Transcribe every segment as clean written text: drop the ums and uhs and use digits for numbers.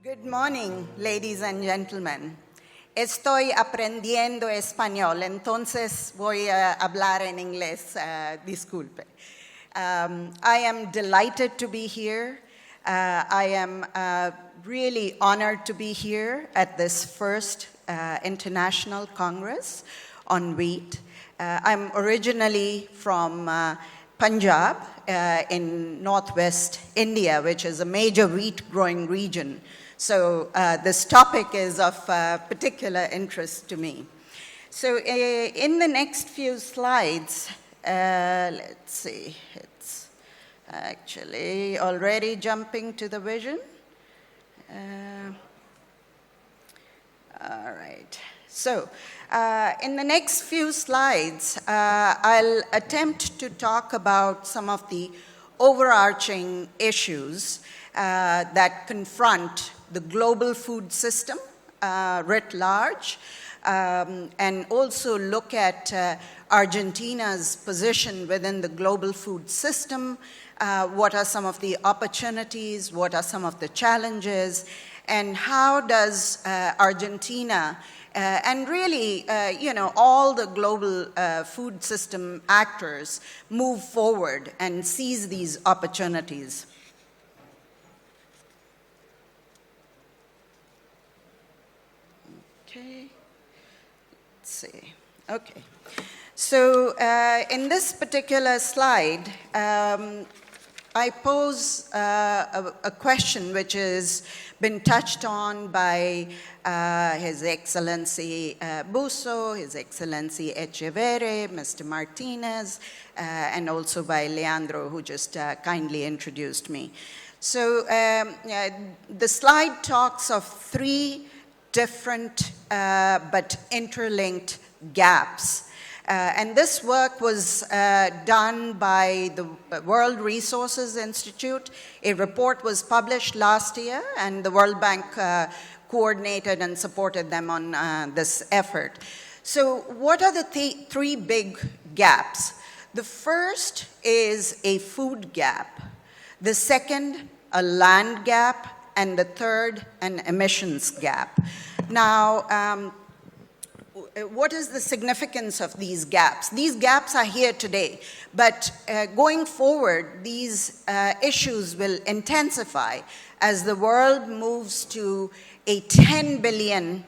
Good morning, ladies and gentlemen. Estoy aprendiendo español, entonces voy a hablar en inglés, disculpe. I am delighted to be here. I am really honored to be here at this first International Congress on Wheat. I'm originally from Punjab in northwest India, which is a major wheat growing region. So this topic is of particular interest to me. So in the next few slides, let's see, it's actually already jumping to the vision. All right. So in the next few slides, I'll attempt to talk about some of the overarching issues that confront the global food system writ large, and also look at Argentina's position within the global food system, what are some of the opportunities, what are some of the challenges, and how does Argentina and really, all the global food system actors move forward and seize these opportunities. Okay, let's see. Okay, so in this particular slide, I pose a question which has been touched on by His Excellency Busso, His Excellency Echeverre, Mr. Martinez, and also by Leandro, who just kindly introduced me. So the slide talks of three different but interlinked gaps. And this work was done by the World Resources Institute. A report was published last year, and the World Bank coordinated and supported them on this effort. So what are the three big gaps? The first is a food gap. The second, a land gap. And the third, an emissions gap. Now, what is the significance of these gaps? These gaps are here today, but going forward, these issues will intensify as the world moves to a 10 billion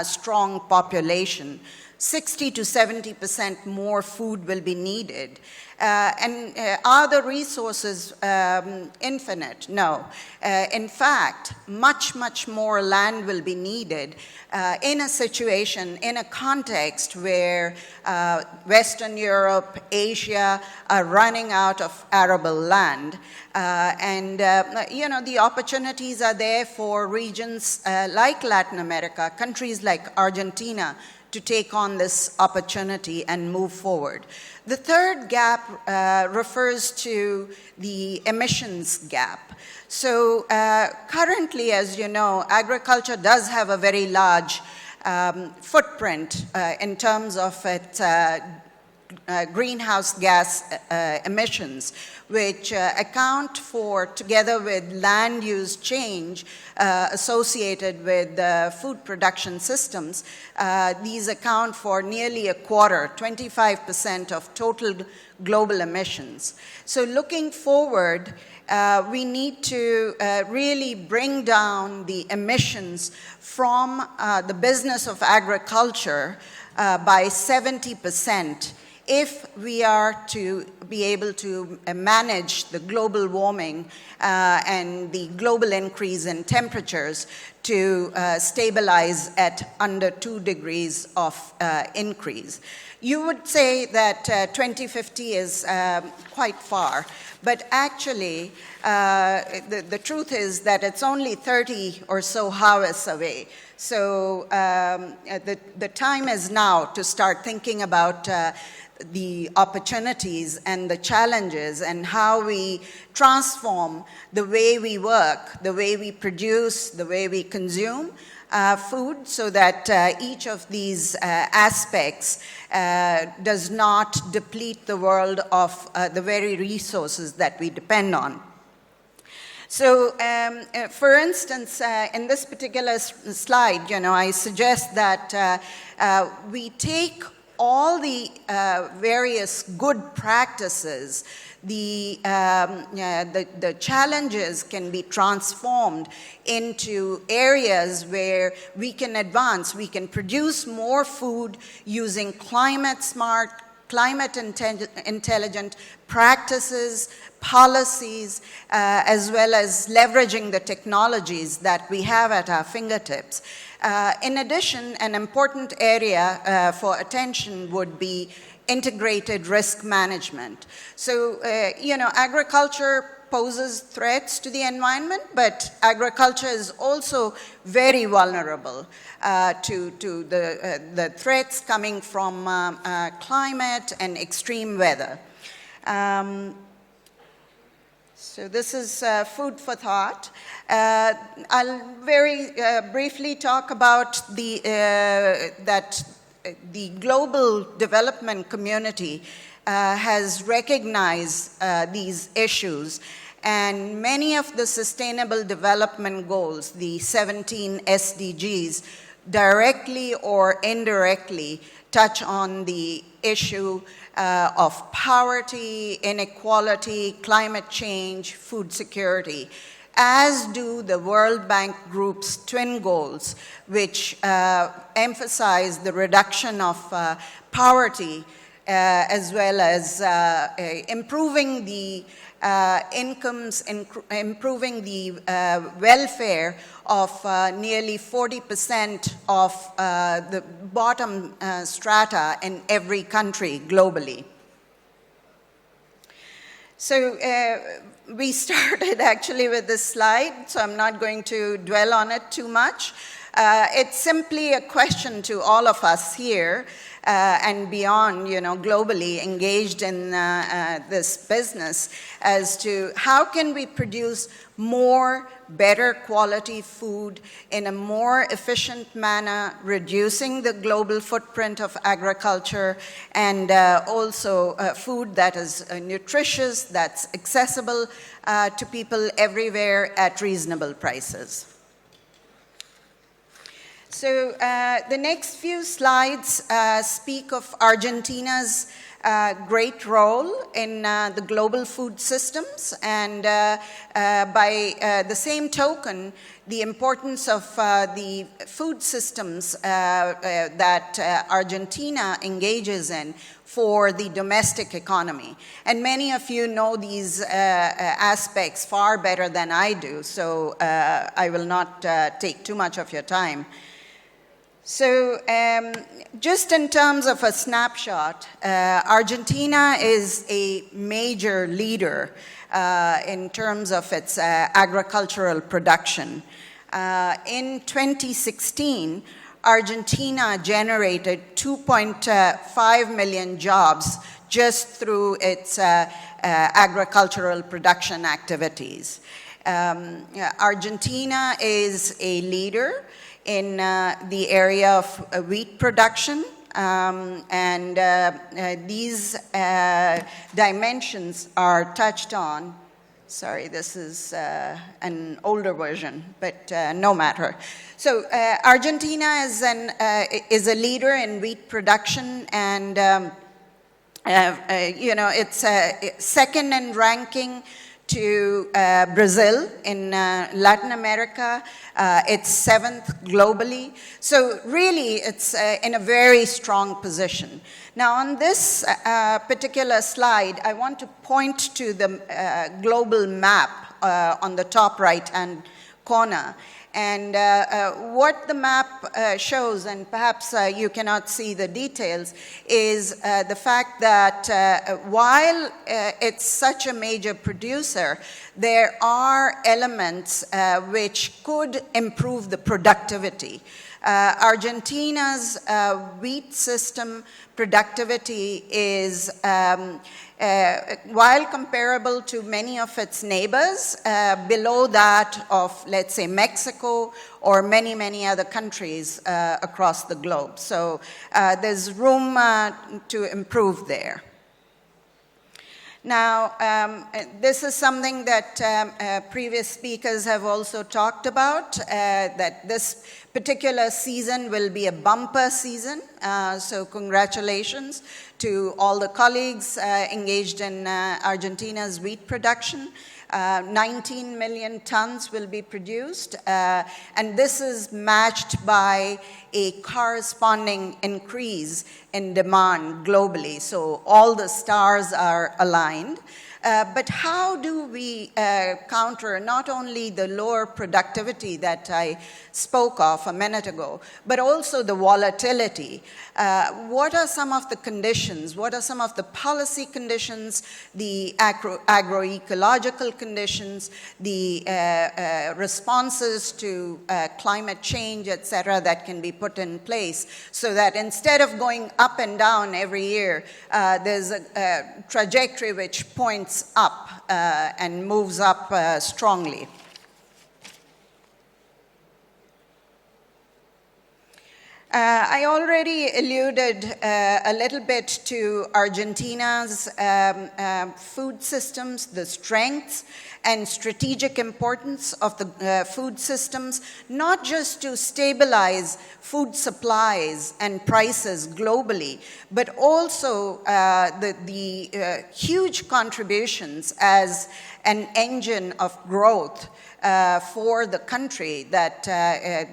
strong population. 60 to 70% more food will be needed. And are the resources infinite? No. In fact, much, much more land will be needed in a situation, in a context where Western Europe, Asia are running out of arable land. The opportunities are there for regions like Latin America, countries like Argentina, to take on this opportunity and move forward. The third gap refers to the emissions gap. So currently, as you know, agriculture does have a very large footprint in terms of its greenhouse gas emissions, which account for, together with land use change associated with food production systems, these account for nearly a quarter, 25% of total global emissions. So looking forward, we need to really bring down the emissions from the business of agriculture by 70%. If we are to be able to manage the global warming and the global increase in temperatures to stabilize at under 2 degrees of increase. You would say that 2050 is quite far, but actually the truth is that it's only 30 or so hours away. So the time is now to start thinking about the opportunities and the challenges and how we transform the way we work, the way we produce, the way we consume food, so that each of these aspects does not deplete the world of the very resources that we depend on. So, for instance, in this particular slide, I suggest that we take all the various good practices. The challenges can be transformed into areas where we can advance. We can produce more food using climate-smart, climate-intelligent practices, policies, as well as leveraging the technologies that we have at our fingertips. In addition, an important area for attention would be integrated risk management. So, agriculture poses threats to the environment, but agriculture is also very vulnerable to the threats coming from climate and extreme weather. So this is food for thought. I'll very briefly talk about that the global development community has recognized these issues, and many of the sustainable development goals, the 17 SDGs, directly or indirectly touch on the issue of poverty, inequality, climate change, food security, as do the World Bank Group's twin goals, which emphasize the reduction of poverty as well as improving the incomes, improving the welfare of nearly 40% of the bottom strata in every country globally. So we started actually with this slide, so I'm not going to dwell on it too much. It's simply a question to all of us here and beyond, globally engaged in this business as to how can we produce more better quality food in a more efficient manner, reducing the global footprint of agriculture, and also food that is nutritious, that's accessible to people everywhere at reasonable prices. So the next few slides speak of Argentina's great role in the global food systems, and by the same token, the importance of the food systems that Argentina engages in for the domestic economy. And many of you know these aspects far better than I do, so I will not take too much of your time. So just in terms of a snapshot, Argentina is a major leader in terms of its agricultural production. In 2016, Argentina generated 2.5 million jobs just through its agricultural production activities. Argentina is a leader in the area of wheat production, and these dimensions are touched on. Sorry, this is an older version, but no matter. So Argentina is a leader in wheat production, and it's second in ranking to Brazil in Latin America. It's seventh globally. So really, it's in a very strong position. Now, on this particular slide, I want to point to the global map on the top right-hand corner. And what the map shows, and perhaps you cannot see the details, is the fact that while it's such a major producer, there are elements which could improve the productivity. Argentina's wheat system productivity is, while comparable to many of its neighbors, below that of, let's say, Mexico or many, many other countries across the globe. So there's room to improve there. Now, this is something that previous speakers have also talked about, that this particular season will be a bumper season. So congratulations to all the colleagues engaged in Argentina's wheat production. 19 million tons will be produced, and this is matched by a corresponding increase in demand globally. So all the stars are aligned. But how do we counter not only the lower productivity that I spoke of a minute ago, but also the volatility? What are some of the conditions? What are some of the policy conditions, the agroecological conditions, the responses to climate change, et cetera, that can be put in place so that instead of going up and down every year, there's a trajectory which points up and moves up strongly. I already alluded a little bit to Argentina's food systems, the strengths and strategic importance of the food systems, not just to stabilize food supplies and prices globally, but also the huge contributions as an engine of growth for the country that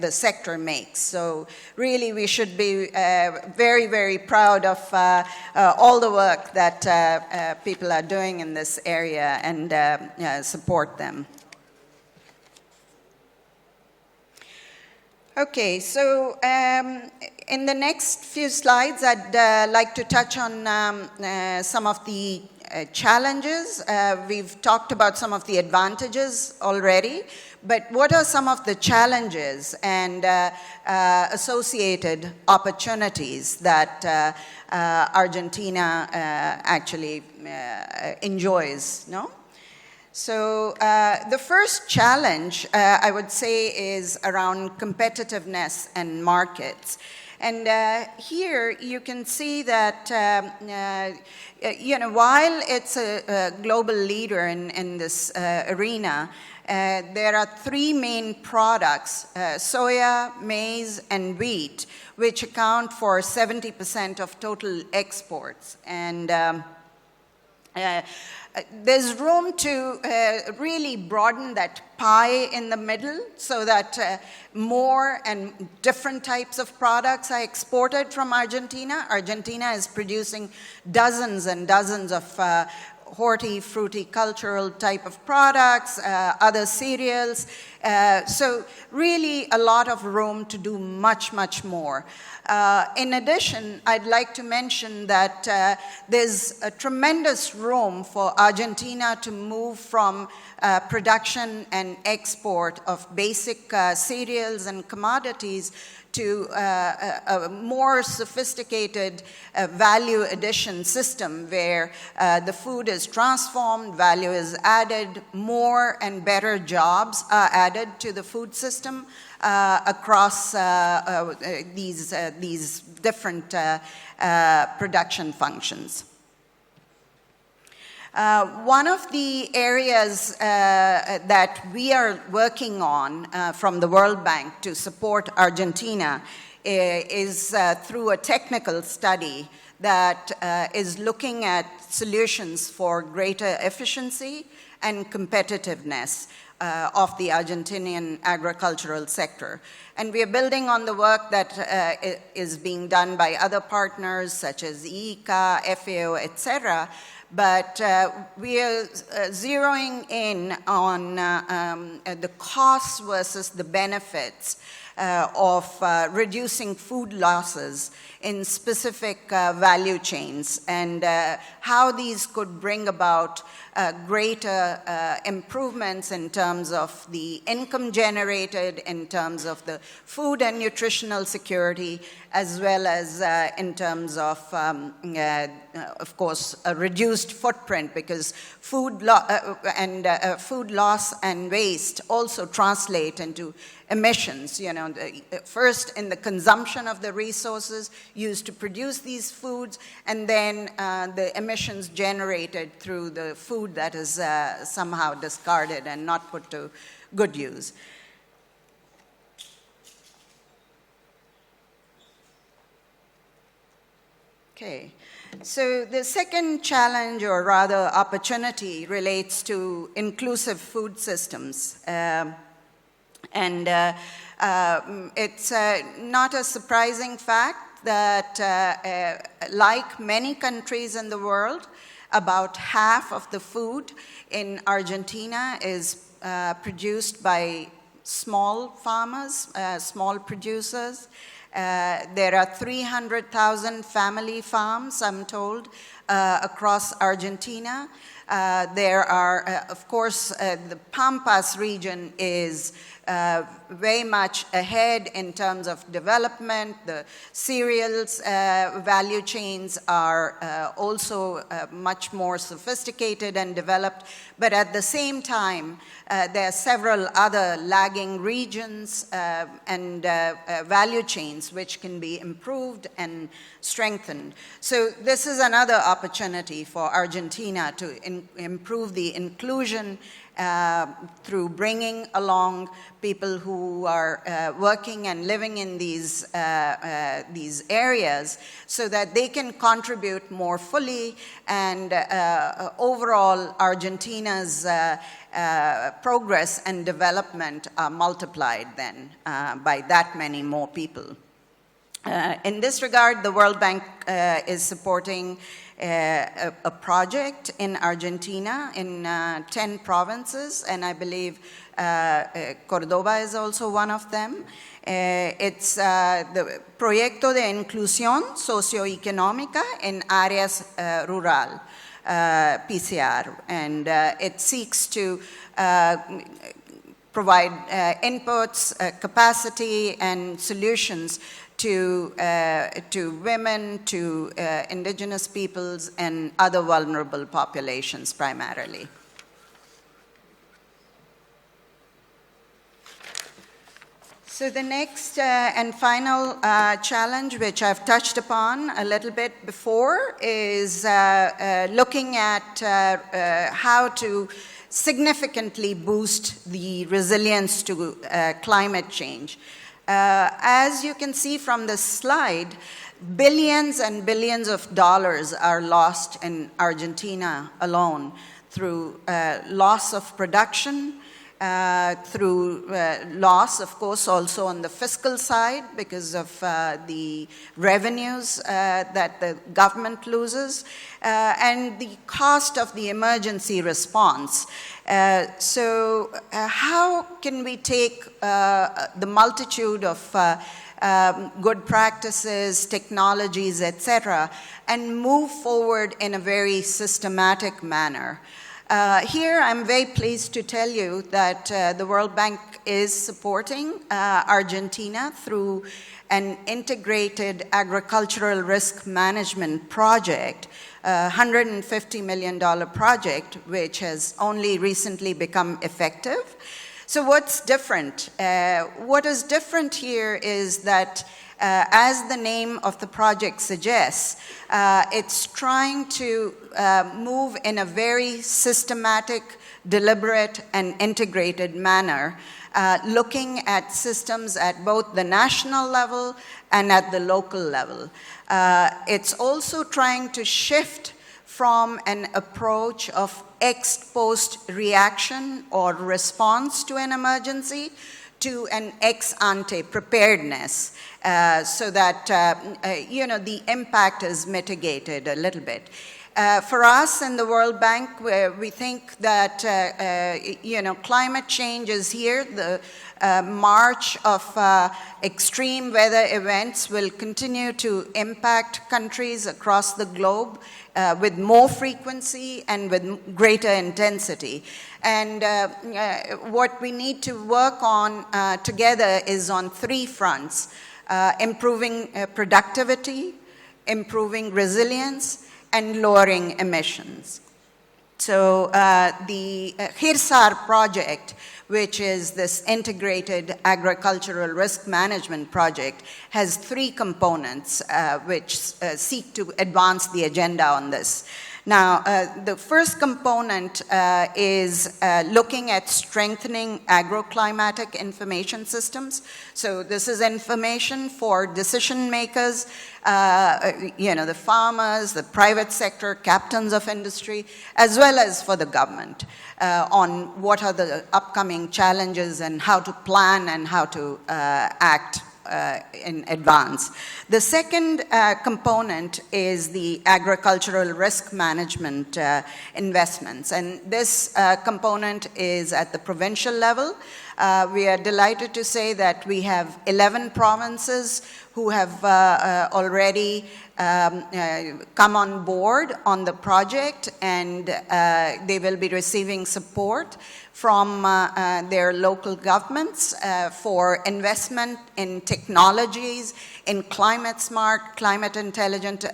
the sector makes. So really we should be very, very proud of all the work that people are doing in this area and support them. Okay, so in the next few slides, I'd like to touch on some of the challenges. We've talked about some of the advantages already, but what are some of the challenges and associated opportunities that Argentina actually enjoys, no? So the first challenge, I would say, is around competitiveness and markets. And here you can see that, while it's a global leader in this arena, there are three main products, soya, maize, and wheat, which account for 70% of total exports. And there's room to really broaden that pie in the middle so that more and different types of products are exported from Argentina. Argentina is producing dozens and dozens of hortifruti-cultural type of products, other cereals. So really a lot of room to do much, much more. In addition, I'd like to mention that there's a tremendous room for Argentina to move from production and export of basic cereals and commodities to a more sophisticated value addition system where the food is transformed, value is added, more and better jobs are added to the food system across these different production functions. One of the areas that we are working on from the World Bank to support Argentina is through a technical study that is looking at solutions for greater efficiency and competitiveness of the Argentinian agricultural sector. And we are building on the work that is being done by other partners such as ICA, FAO, etc. But we are zeroing in on the costs versus the benefits of reducing food losses in specific value chains and how these could bring about greater improvements in terms of the income generated, in terms of the food and nutritional security, as well as in terms of course, a reduced footprint, because food loss and waste also translate into emissions. You know, first in the consumption of the resources used to produce these foods, and then the emissions generated through the food that is somehow discarded and not put to good use. Okay, so the second challenge, or rather opportunity, relates to inclusive food systems. It's not a surprising fact that, like many countries in the world, about half of the food in Argentina is produced by small farmers, small producers. There are 300,000 family farms, I'm told, across Argentina. There are, of course, the Pampas region is very much ahead in terms of development. The cereals value chains are also much more sophisticated and developed, but at the same time, there are several other lagging regions and value chains which can be improved and strengthened. So this is another opportunity for Argentina to improve the inclusion through bringing along people who are working and living in these areas, so that they can contribute more fully, and overall Argentina's progress and development are multiplied then by that many more people. In this regard, the World Bank is supporting a project in Argentina in 10 provinces, and I believe Cordoba is also one of them. It's the Proyecto de Inclusión Socioeconómica en Áreas Rural, PCR, and it seeks to provide inputs, capacity, and solutions to women, to indigenous peoples, and other vulnerable populations primarily. So the next and final challenge, which I've touched upon a little bit before, is looking at how to significantly boost the resilience to climate change. As you can see from this slide, billions and billions of dollars are lost in Argentina alone through loss of production, through loss, of course, also on the fiscal side because of the revenues that the government loses, and the cost of the emergency response. So how can we take the multitude of good practices, technologies, etc., and move forward in a very systematic manner? Here, I'm very pleased to tell you that the World Bank is supporting Argentina through an integrated agricultural risk management project, a $150 million project, which has only recently become effective. So what's different? What is different here is that, as the name of the project suggests, it's trying to move in a very systematic, deliberate, and integrated manner, looking at systems at both the national level and at the local level. It's also trying to shift from an approach of ex-post reaction or response to an emergency to an ex-ante preparedness, so that the impact is mitigated a little bit. For us in the World Bank, we think that, climate change is here. The march of extreme weather events will continue to impact countries across the globe with more frequency and with greater intensity. And what we need to work on together is on three fronts: improving productivity, improving resilience, and lowering emissions. So the HIRSAR project, which is this integrated agricultural risk management project, has three components which seek to advance the agenda on this. Now, the first component is looking at strengthening agroclimatic information systems. So this is information for decision makers, the farmers, the private sector, captains of industry, as well as for the government on what are the upcoming challenges and how to plan and how to act in advance. The second component is the agricultural risk management investments, and this component is at the provincial level. We are delighted to say that we have 11 provinces who have already come on board on the project, and they will be receiving support from their local governments for investment in technologies, in climate smart, climate intelligent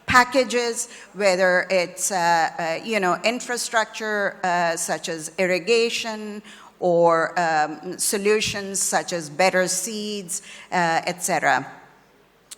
packages, whether it's infrastructure such as irrigation or solutions such as better seeds, etc.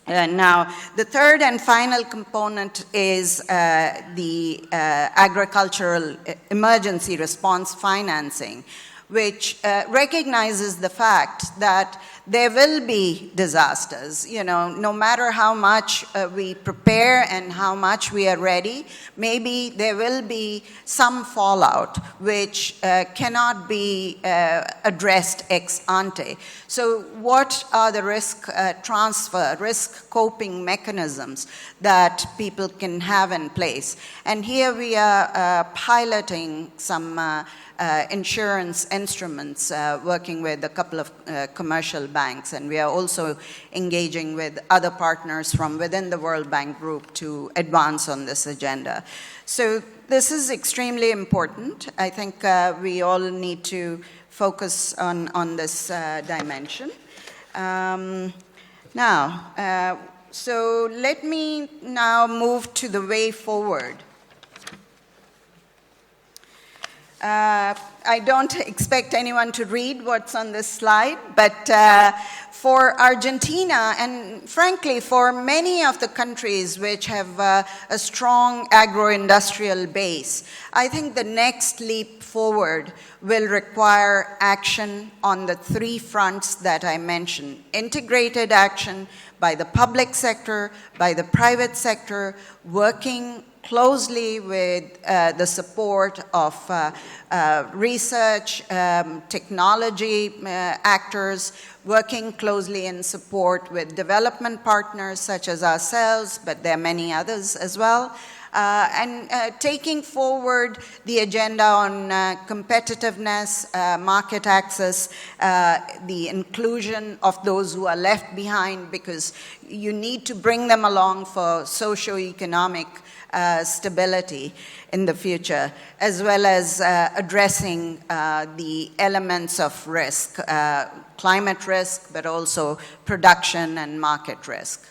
Now, the third and final component is the agricultural emergency response financing, which recognizes the fact that there will be disasters. No matter how much we prepare and how much we are ready, maybe there will be some fallout which cannot be addressed ex ante. So what are the risk transfer, risk coping mechanisms that people can have in place? And here we are piloting some insurance instruments, working with a couple of commercial banks, and we are also engaging with other partners from within the World Bank Group to advance on this agenda. So this is extremely important. I think we all need to focus on this dimension. So let me now move to the way forward. I don't expect anyone to read what's on this slide, but for Argentina, and frankly for many of the countries which have a strong agro-industrial base, I think the next leap forward will require action on the three fronts that I mentioned: integrated action by the public sector, by the private sector, working closely with the support of research, technology actors, working closely in support with development partners such as ourselves, but there are many others as well, and taking forward the agenda on competitiveness, market access, the inclusion of those who are left behind, because you need to bring them along for socio-economic stability in the future, as well as addressing the elements of risk, climate risk, but also production and market risk.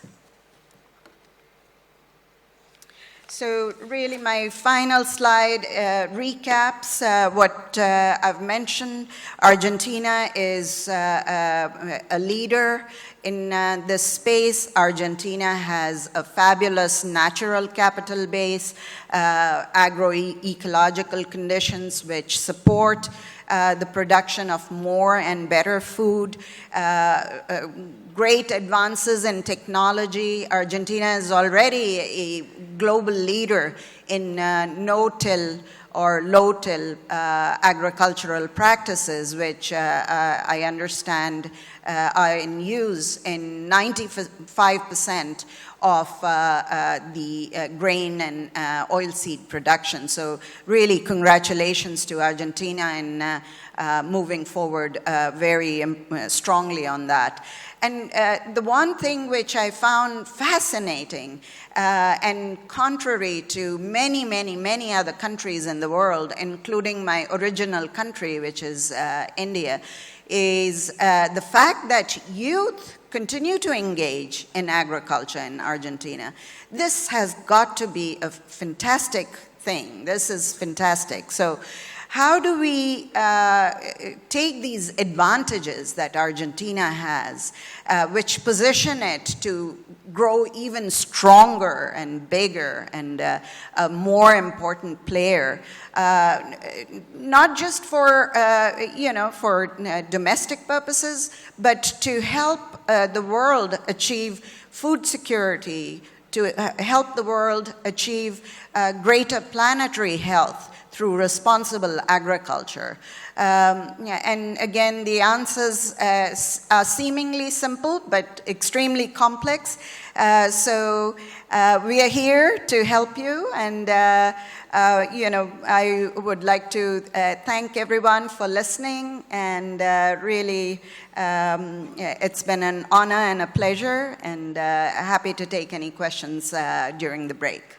So really my final slide recaps what I've mentioned. Argentina is a leader in this space. Argentina has a fabulous natural capital base, agroecological conditions which support the production of more and better food, great advances in technology. Argentina is already a global leader in no-till or low-till agricultural practices, which I understand are in use in 95% of the grain and oilseed production. So really congratulations to Argentina in moving forward very strongly on that. And the one thing which I found fascinating and contrary to many, many, many other countries in the world, including my original country, which is India, is the fact that youth continue to engage in agriculture in Argentina. This has got to be a fantastic thing. This is fantastic. So how do we take these advantages that Argentina has, which position it to grow even stronger and bigger and a more important player, not just for, for domestic purposes, but to help the world achieve food security, to help the world achieve greater planetary health through responsible agriculture. And again, the answers are seemingly simple, but extremely complex. So we are here to help you, and I would like to thank everyone for listening, and really it's been an honor and a pleasure, and happy to take any questions during the break.